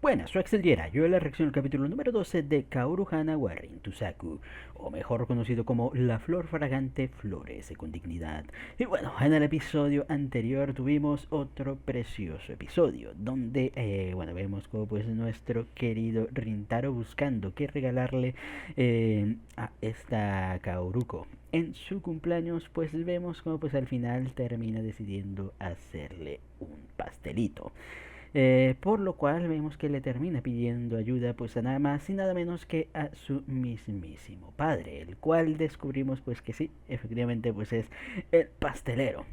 Buenas, soy Axel Diera. Yo la reacción al capítulo número 12 de Kaoru Hana wa Rintosaku, o mejor conocido como La Flor Fragante Florece con Dignidad. Y bueno, en el episodio anterior tuvimos otro precioso episodio, donde, vemos como pues nuestro querido Rintaro buscando qué regalarle a esta Kaoruko. En su cumpleaños, pues vemos como pues al final termina decidiendo hacerle un pastelito. Por lo cual vemos que le termina pidiendo ayuda pues a nada más y nada menos que a su mismísimo padre, el cual descubrimos pues que sí, efectivamente pues es el pastelero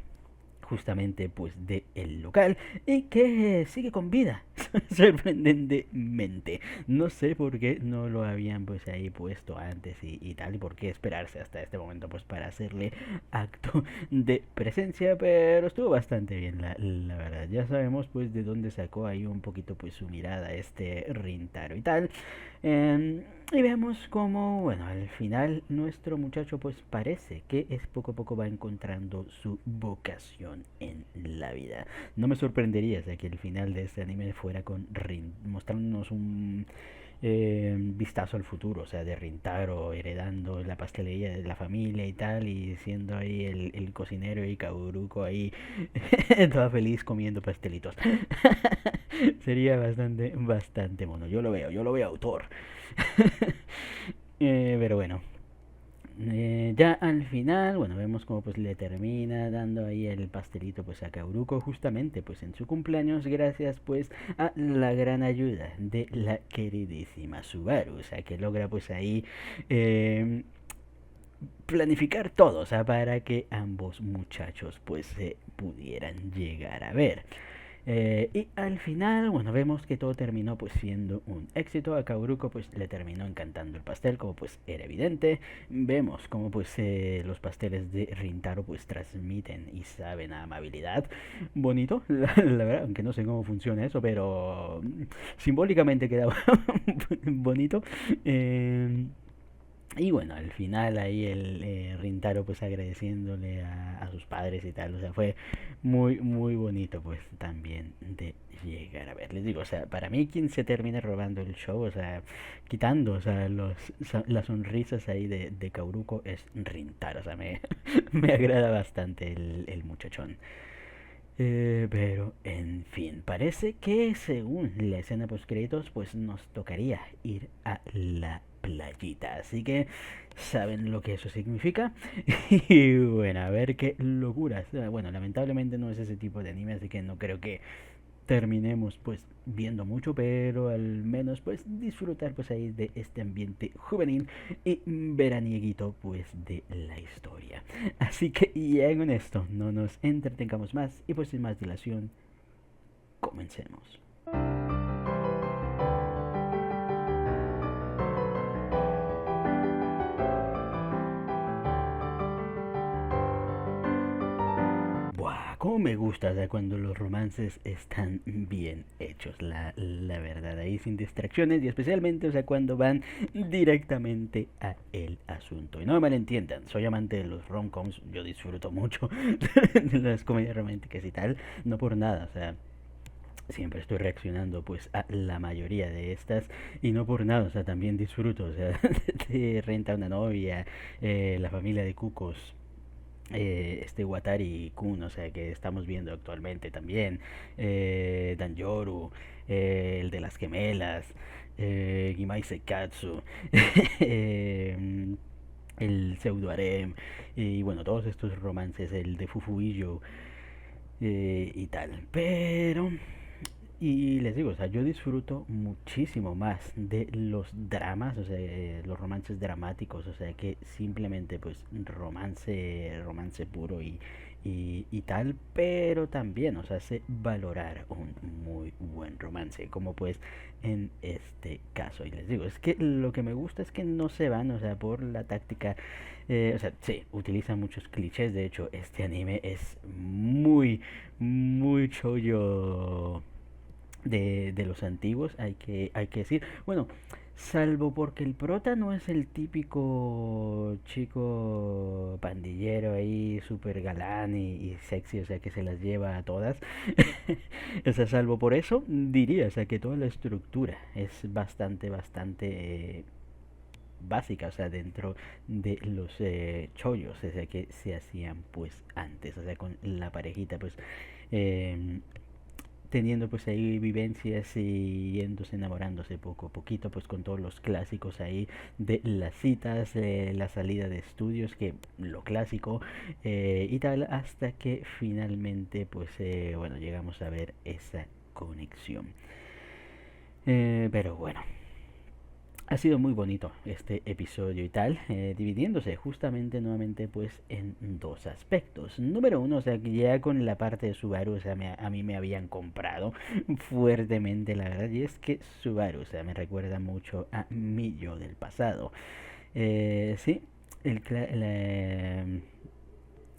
justamente pues de el local y que sigue con vida sorprendentemente. No sé por qué no lo habían pues ahí puesto antes y tal, y por qué esperarse hasta este momento pues para hacerle acto de presencia, pero estuvo bastante bien la verdad. Ya sabemos pues de dónde sacó ahí un poquito pues su mirada este Rintaro y tal. Y vemos como, bueno, al final nuestro muchacho pues parece que es poco a poco va encontrando su vocación en la vida. No me sorprendería que el final de este anime fuera con Rin, mostrándonos un vistazo al futuro, o sea, de Rintaro heredando la pastelería de la familia y tal, y siendo ahí el cocinero y Kaoruko ahí toda feliz comiendo pastelitos. Sería bastante mono. Yo lo veo autor. Pero bueno, ya al final, bueno, vemos como pues le termina dando ahí el pastelito pues a Kauruko justamente pues en su cumpleaños gracias pues a la gran ayuda de la queridísima Subaru, o sea que logra pues ahí planificar todo, o sea, para que ambos muchachos pues se pudieran llegar a ver. Y al final, bueno, vemos que todo terminó pues siendo un éxito. A Kauruko pues le terminó encantando el pastel, como pues era evidente. Vemos como pues los pasteles de Rintaro pues transmiten y saben a amabilidad. Bonito, la verdad, aunque no sé cómo funciona eso, pero simbólicamente quedaba bonito. Y bueno, al final ahí el Rintaro pues agradeciéndole a sus padres y tal, o sea, fue muy bonito pues también de llegar a ver. Les digo, o sea, para mí quien se termina robando el show, o sea, quitando, o sea, las sonrisas ahí de Kauruko es Rintaro, o sea, me agrada bastante el muchachón. Pero, en fin, parece que según la escena post créditos, pues nos tocaría ir a la playita. Así que saben lo que eso significa. Y bueno, a ver qué locuras. Bueno, lamentablemente no es ese tipo de anime, así que no creo que terminemos pues viendo mucho, pero al menos pues disfrutar pues ahí de este ambiente juvenil y veranieguito pues de la historia. Así que ya con esto no nos entretengamos más y pues sin más dilación comencemos. Buah, cómo me gusta, o sea, cuando los romances están bien hechos, la verdad, ahí sin distracciones y especialmente, o sea, cuando van directamente a el asunto. Y no me malentiendan, soy amante de los rom-coms, yo disfruto mucho de las comedias románticas y tal, no por nada, o sea, siempre estoy reaccionando pues a la mayoría de estas y no por nada, o sea, también disfruto, o sea, de Renta una novia, la familia de Cucos, este Watari Kun, o sea, que estamos viendo actualmente también, Danjoru, el de las gemelas, Gimai Sekatsu, eh, el pseudo harem, y bueno, todos estos romances, el de Fufuillo y tal. Pero y les digo, o sea, yo disfruto muchísimo más de los dramas, o sea, los romances dramáticos, o sea, que simplemente pues romance puro y tal, pero también, o sea, sé valorar un muy buen romance, como pues en este caso. Y les digo, es que lo que me gusta es que no se van, o sea, por la táctica, o sea, sí, utilizan muchos clichés, de hecho, este anime es muy chollo de los antiguos, hay que decir. Bueno, Salvo porque el prota no es el típico chico pandillero ahí, super galán y sexy, o sea, que se las lleva a todas. O sea, salvo por eso, diría, o sea, que toda la estructura es bastante básica, o sea, dentro de los chollos, o sea, que se hacían pues antes, o sea, con la parejita, pues eh, teniendo pues ahí vivencias y yéndose enamorándose poco a poquito, pues con todos los clásicos ahí de las citas, la salida de estudios, que lo clásico y tal, hasta que finalmente pues bueno, llegamos a ver esa conexión. Pero bueno, ha sido muy bonito este episodio y tal, dividiéndose justamente nuevamente pues en dos aspectos. Número uno, o sea, que ya con la parte de Subaru, o sea, a mí me habían comprado fuertemente, la verdad, y es que Subaru, o sea, me recuerda mucho a mi yo del pasado. Sí,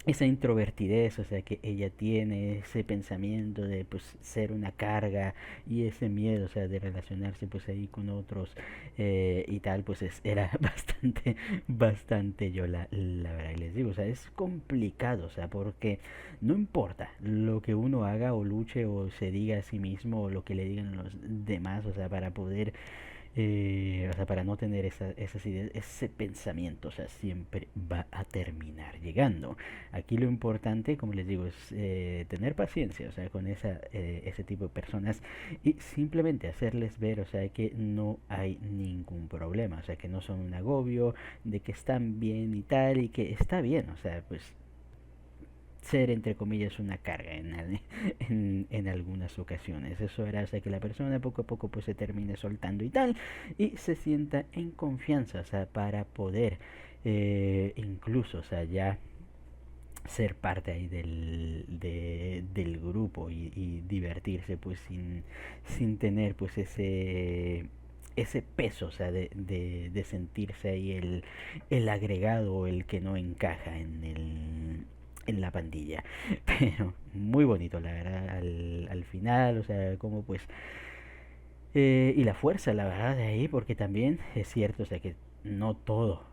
esa introvertidez, o sea, que ella tiene ese pensamiento de pues ser una carga y ese miedo, o sea, de relacionarse pues ahí con otros y tal, pues era bastante yo la verdad, y les digo, o sea, es complicado, o sea, porque no importa lo que uno haga o luche o se diga a sí mismo o lo que le digan los demás, o sea, para poder o sea, para no tener esas ideas, ese pensamiento, o sea, siempre va a terminar llegando. Aquí lo importante, como les digo, es tener paciencia, o sea, con ese tipo de personas y simplemente hacerles ver, o sea, que no hay ningún problema, o sea, que no son un agobio, de que están bien y tal, y que está bien, o sea, pues ser entre comillas una carga en algunas ocasiones. Eso era, o sea, que la persona poco a poco pues se termine soltando y tal y se sienta en confianza, o sea, para poder incluso, o sea, ya ser parte ahí del grupo y divertirse pues sin tener pues ese peso, o sea, de sentirse ahí el agregado o el que no encaja en la pandilla. Pero muy bonito, la verdad, al final, o sea, como pues... y la fuerza, la verdad, de ahí, porque también es cierto, o sea, que no todo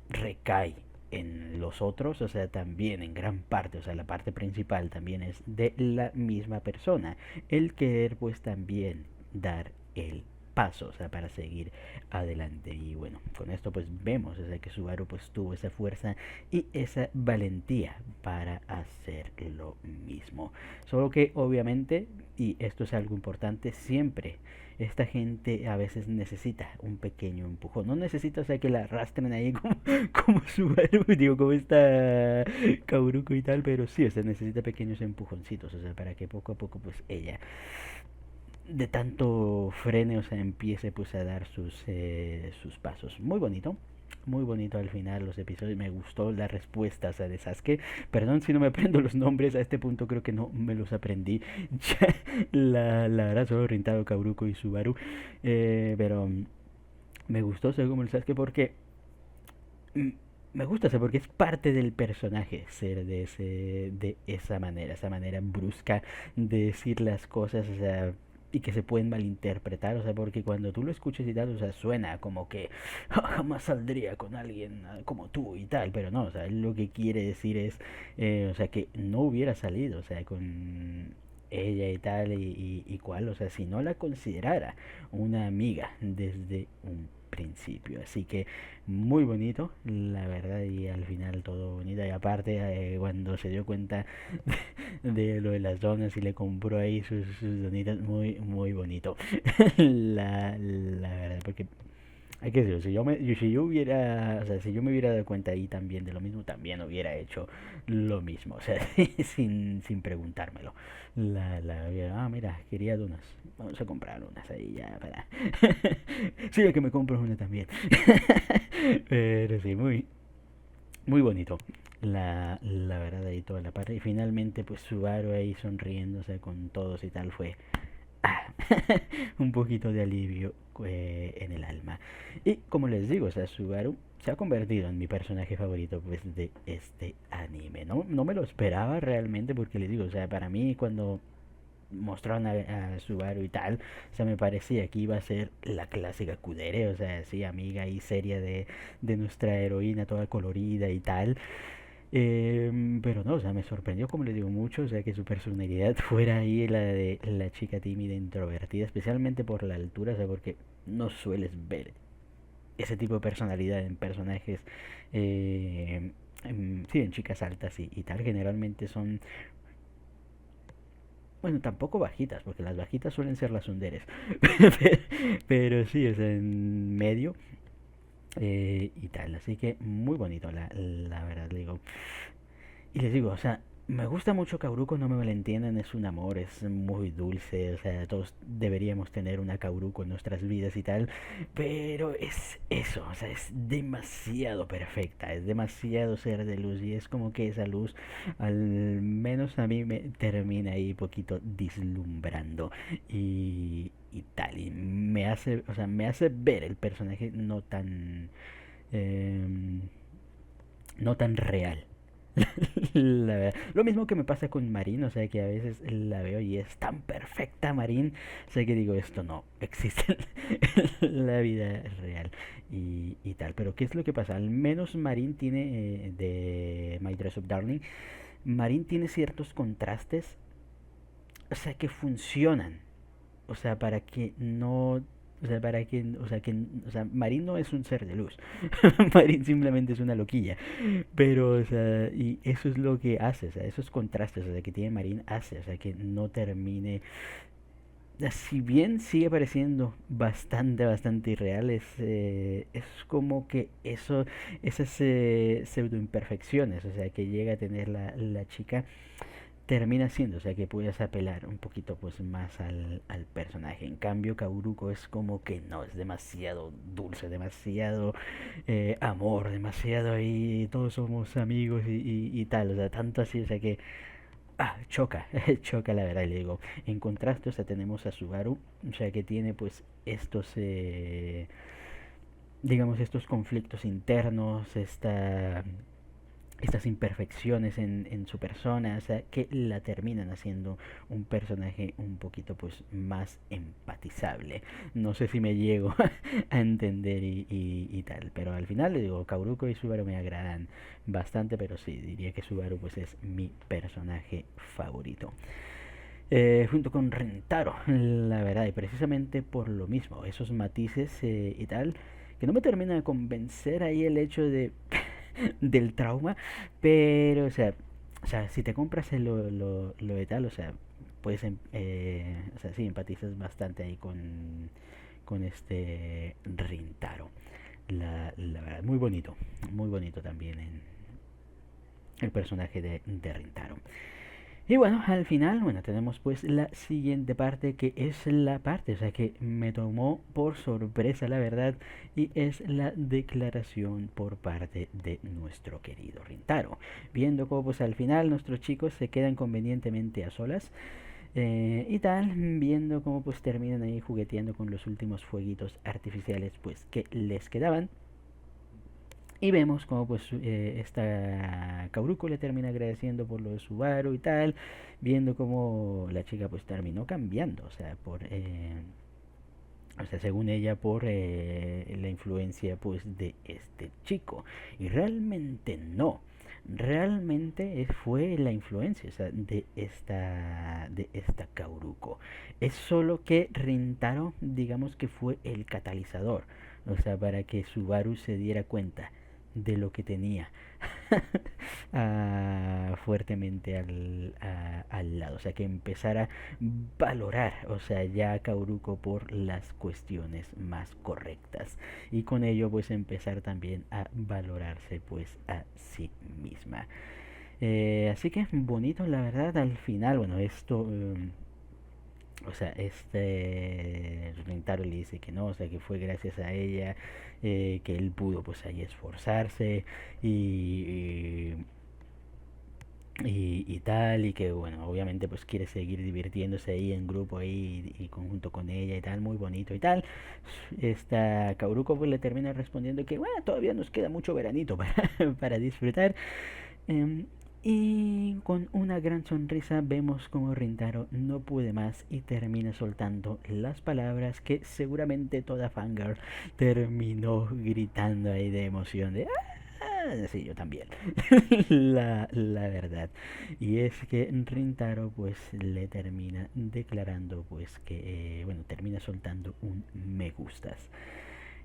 recae en los otros, o sea, también en gran parte, o sea, la parte principal también es de la misma persona. El querer pues también dar el paso, o sea, para seguir adelante. Y bueno, con esto pues vemos, o sea, que Subaru pues tuvo esa fuerza y esa valentía para hacer lo mismo. Solo que obviamente, y esto es algo importante, siempre esta gente a veces necesita un pequeño empujón. No necesita, o sea, que la arrastren ahí como Subaru, digo, como está Kauruko y tal, pero sí, o sea, necesita pequeños empujoncitos, o sea, para que poco a poco, pues ella, de tanto frene, o sea, empiece pues a dar sus pasos. Muy bonito al final los episodios, me gustó la respuesta, o sea, de Sasuke. Perdón si no me aprendo los nombres, a este punto creo que no me los aprendí. Ya, la verdad, solo Rintaro, Kauruko y Subaru. Pero me gustó, según como el Sasuke, porque mm, me gusta, o sea, porque es parte del personaje ser de esa manera brusca de decir las cosas, o sea, y que se pueden malinterpretar, o sea, porque cuando tú lo escuchas y tal, o sea, suena como que jamás saldría con alguien como tú y tal, pero no, o sea, él lo que quiere decir es, o sea, que no hubiera salido, o sea, con ella y tal, y cuál, o sea, si no la considerara una amiga desde un principio. Así que muy bonito, la verdad, y al final todo bonito. Y aparte, cuando se dio cuenta de lo de las donas y le compró ahí sus donitas, muy bonito. La verdad, porque hay que decirlo, si yo hubiera, o sea, si yo me hubiera dado cuenta ahí también de lo mismo, también hubiera hecho lo mismo, o sea, sin preguntármelo. Mira, quería donas, vamos a comprar unas ahí ya para... sí, que me compro una también. Pero sí, muy bonito. La verdad ahí toda la parte. Y finalmente pues Subaru ahí sonriéndose con todos y tal fue un poquito de alivio en el alma. Y como les digo, o sea, Subaru se ha convertido en mi personaje favorito pues de este anime. No me lo esperaba realmente porque les digo, o sea, para mí cuando mostraron a Subaru y tal, o sea, me parecía que iba a ser la clásica kudere, o sea, sí, amiga y seria de nuestra heroína toda colorida y tal. Pero no, o sea, me sorprendió, como le digo, mucho, o sea, que su personalidad fuera ahí la de la chica tímida, introvertida, especialmente por la altura, o sea, porque no sueles ver ese tipo de personalidad en personajes, sí, en chicas altas y tal, generalmente son, bueno, tampoco bajitas, porque las bajitas suelen ser las underes, pero sí, o sea, en medio y tal, así que muy bonito, la verdad, le digo. Y les digo, o sea, me gusta mucho Cauruco, no me malentiendan, es un amor, es muy dulce, o sea, todos deberíamos tener una Cauruco en nuestras vidas y tal, pero es eso, o sea, es demasiado perfecta, es demasiado ser de luz y es como que esa luz, al menos a mí me termina ahí poquito deslumbrando y tal, y me hace, o sea, me hace ver el personaje no tan, eh, no tan real. La verdad. Lo mismo que me pasa con Marín, o sea que a veces la veo y es tan perfecta Marín, o sea que digo, esto no existe en la vida real y tal. Pero ¿qué es lo que pasa? Al menos Marín tiene, de My Dress Up Darling, Marín tiene ciertos contrastes, o sea que funcionan, o sea, para que no, o sea, para que, o sea, Marín no es un ser de luz. Marín simplemente es una loquilla. Pero, o sea, y eso es lo que hace, o sea, esos contrastes, o sea, que tiene Marín hace, o sea, que no termine. Si bien sigue pareciendo bastante irreal, es como que esas pseudo imperfecciones, o sea, que llega a tener la chica, termina siendo, o sea, que puedes apelar un poquito pues más al personaje. En cambio, Kauruko es como que no, es demasiado dulce, demasiado amor, demasiado ahí, todos somos amigos y tal, o sea, tanto así, o sea que, choca, choca la verdad, y le digo. En contraste, o sea, tenemos a Subaru, o sea, que tiene pues estos, digamos, estos conflictos internos, estas imperfecciones en su persona, o sea, que la terminan haciendo un personaje un poquito pues más empatizable. No sé si me llego a entender y tal, pero al final le digo, Kauruko y Subaru me agradan bastante, pero sí, diría que Subaru pues es mi personaje favorito. Junto con Rentaro, la verdad, y precisamente por lo mismo, esos matices y tal, que no me termina de convencer ahí el hecho de del trauma, pero o sea, si te compras lo de tal, o sea, puedes, o sea, sí, empatizas bastante ahí con este Rintaro. La verdad, muy bonito también en el personaje de Rintaro. Y bueno, al final, bueno, tenemos pues la siguiente parte que es la parte, o sea, que me tomó por sorpresa, la verdad, y es la declaración por parte de nuestro querido Rintaro. Viendo cómo pues al final nuestros chicos se quedan convenientemente a solas y tal, viendo cómo pues terminan ahí jugueteando con los últimos fueguitos artificiales pues que les quedaban. Y vemos como pues esta Kauruko le termina agradeciendo por lo de Subaru y tal, viendo como la chica pues terminó cambiando, o sea, o sea, según ella, por la influencia pues de este chico. Y realmente no. Realmente fue la influencia, o sea, de esta Kauruko. Es solo que Rintaro, digamos que fue el catalizador, o sea, para que Subaru se diera cuenta de lo que tenía fuertemente al lado, o sea, que empezara a valorar, o sea, ya a Kauruko por las cuestiones más correctas y con ello pues empezar también a valorarse pues a sí misma. Así que bonito la verdad al final, bueno, esto o sea, Rintaro le dice que no, o sea, que fue gracias a ella que él pudo pues ahí esforzarse y, y tal, y que bueno, obviamente pues quiere seguir divirtiéndose ahí en grupo ahí y conjunto con ella y tal, muy bonito y tal. Esta Kauruko pues le termina respondiendo que bueno, todavía nos queda mucho veranito para disfrutar. Y con una gran sonrisa vemos como Rintaro no puede más y termina soltando las palabras que seguramente toda fangirl terminó gritando ahí de emoción de sí, yo también. La verdad. Y es que Rintaro pues le termina declarando pues que, bueno, termina soltando un me gustas.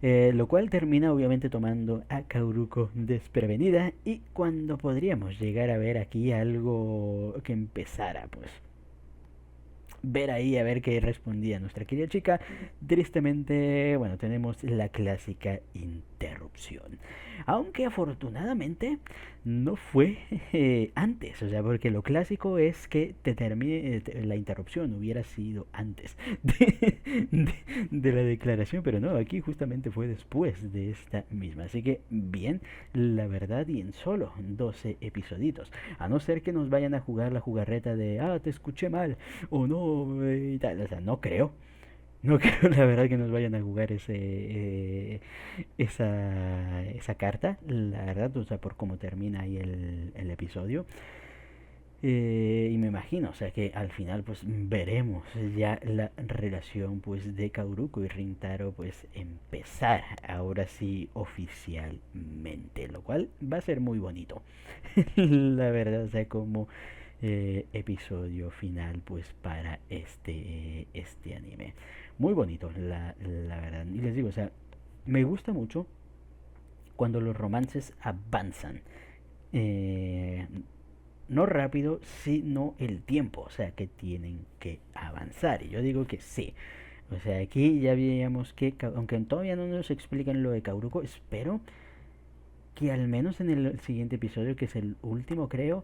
Lo cual termina obviamente tomando a Kauruko desprevenida y cuando podríamos llegar a ver aquí algo que empezara pues ver ahí a ver qué respondía nuestra querida chica. Tristemente, bueno, tenemos la clásica interrupción. Aunque afortunadamente no fue antes, o sea, porque lo clásico es que te termine la interrupción hubiera sido antes de la declaración, pero no, aquí justamente fue después de esta misma. Así que bien, la verdad, y en solo 12 episoditos. A no ser que nos vayan a jugar la jugarreta de, te escuché mal, o no, y tal. O sea, no creo. No creo, la verdad, que nos vayan a jugar esa carta. La verdad, o sea, por cómo termina ahí el episodio. Y me imagino, o sea, que al final pues veremos ya la relación pues de Kauruko y Rintaro pues empezar ahora sí oficialmente, lo cual va a ser muy bonito. La verdad, o sea, como episodio final pues para este anime. Muy bonito, la verdad. Y les digo, o sea, me gusta mucho cuando los romances avanzan. Eh, no rápido, sino el tiempo, o sea, que tienen que avanzar. Y yo digo que sí. O sea, aquí ya veíamos que, aunque todavía no nos explican lo de Kauruko, espero que al menos en el siguiente episodio, que es el último creo,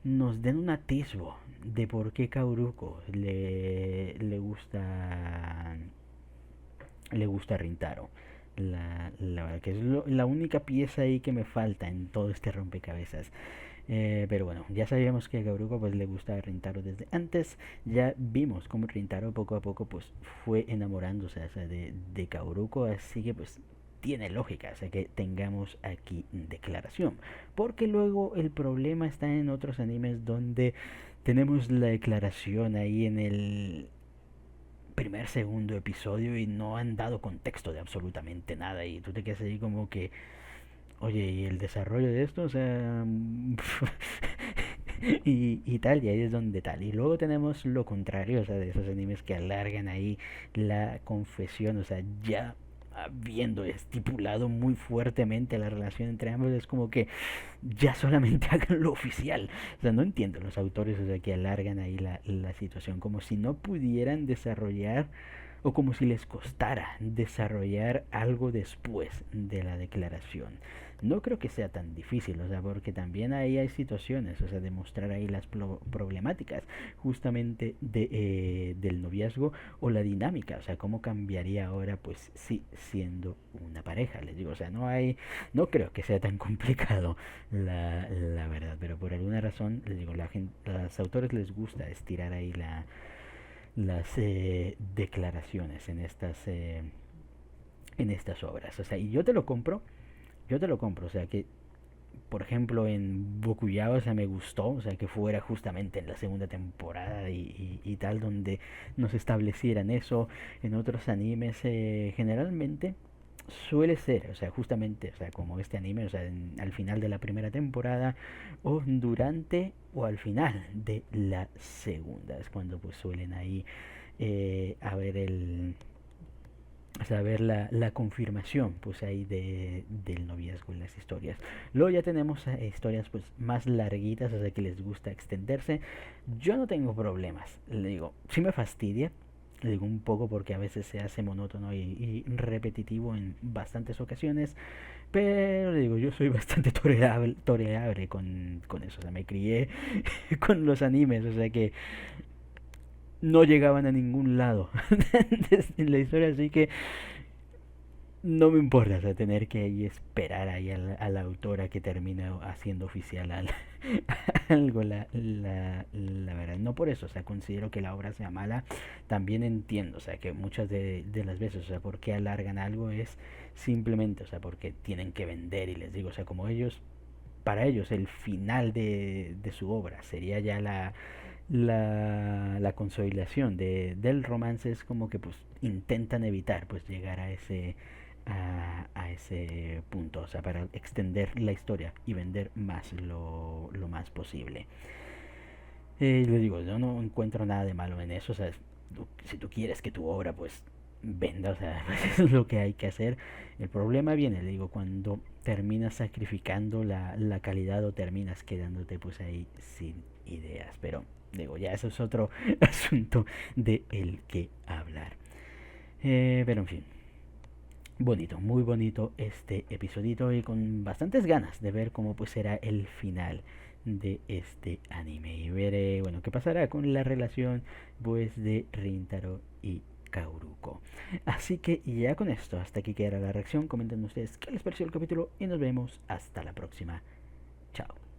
nos den un atisbo de por qué Kauruko le gusta a Rintaro. La que es la única pieza ahí que me falta en todo este rompecabezas. Pero bueno, ya sabíamos que a Gabruko pues le gusta a Rintaro desde antes. Ya vimos cómo Rintaro poco a poco pues fue enamorándose, o sea, de Gabruko, así que pues tiene lógica, o sea, que tengamos aquí declaración. Porque luego el problema está en otros animes donde tenemos la declaración ahí en el primer, segundo episodio y no han dado contexto de absolutamente nada y tú te quedas ahí como que, oye, ¿y el desarrollo de esto? O sea, y tal, y ahí es donde tal. Y luego tenemos lo contrario, o sea, de esos animes que alargan ahí la confesión, o sea, ya habiendo estipulado muy fuertemente la relación entre ambos, es como que ya solamente hagan lo oficial. O sea, no entiendo los autores, o sea, que alargan ahí la situación, como si no pudieran desarrollar o como si les costara desarrollar algo después de la declaración. No creo que sea tan difícil, o sea, porque también ahí hay situaciones, o sea, demostrar ahí las problemáticas justamente del noviazgo o la dinámica, o sea, cómo cambiaría ahora, pues sí, siendo una pareja, les digo, o sea, no creo que sea tan complicado la verdad, pero por alguna razón, les digo, a los autores les gusta estirar ahí las declaraciones en estas obras. O sea, y yo te lo compro, o sea, que por ejemplo en Bokuyao, o sea, me gustó, o sea, que fuera justamente en la segunda temporada y tal, donde nos establecieran eso. En otros animes, generalmente suele ser, o sea, justamente, o sea, como este anime, o sea, al final de la primera temporada o durante o al final de la segunda, es cuando pues suelen ahí a ver o sea, ver la confirmación pues ahí del noviazgo en las historias. Luego ya tenemos historias pues más larguitas, o sea, que les gusta extenderse. Yo no tengo problemas, le digo, sí me fastidia, le digo un poco porque a veces se hace monótono y repetitivo en bastantes ocasiones, pero le digo, yo soy bastante tolerable con eso, o sea, me crié con los animes, o sea que no llegaban a ningún lado en la historia, así que no me importa, o sea, tener que ahí esperar ahí a la autora que termine haciendo oficial algo, la verdad. No por eso, o sea, considero que la obra sea mala, también entiendo, o sea, que muchas de las veces, o sea, por qué alargan algo es simplemente, o sea, porque tienen que vender y les digo, o sea, como ellos para ellos el final de su obra, sería ya la consolidación del romance. Es como que pues intentan evitar pues llegar a ese punto, o sea, para extender la historia y vender más lo más posible. Les digo, yo no encuentro nada de malo en eso, o sea, si tú quieres que tu obra pues venda, o sea, pues es lo que hay que hacer. El problema viene, le digo, cuando terminas sacrificando la calidad o terminas quedándote pues ahí sin ideas, pero digo, ya eso es otro asunto de el que hablar. Pero en fin, bonito, muy bonito este episodito y con bastantes ganas de ver cómo pues será el final de este anime y ver bueno qué pasará con la relación pues de Rintaro y Kauruko. Así que ya con esto, hasta aquí queda la reacción. Comenten ustedes qué les pareció el capítulo y nos vemos hasta la próxima. Chao.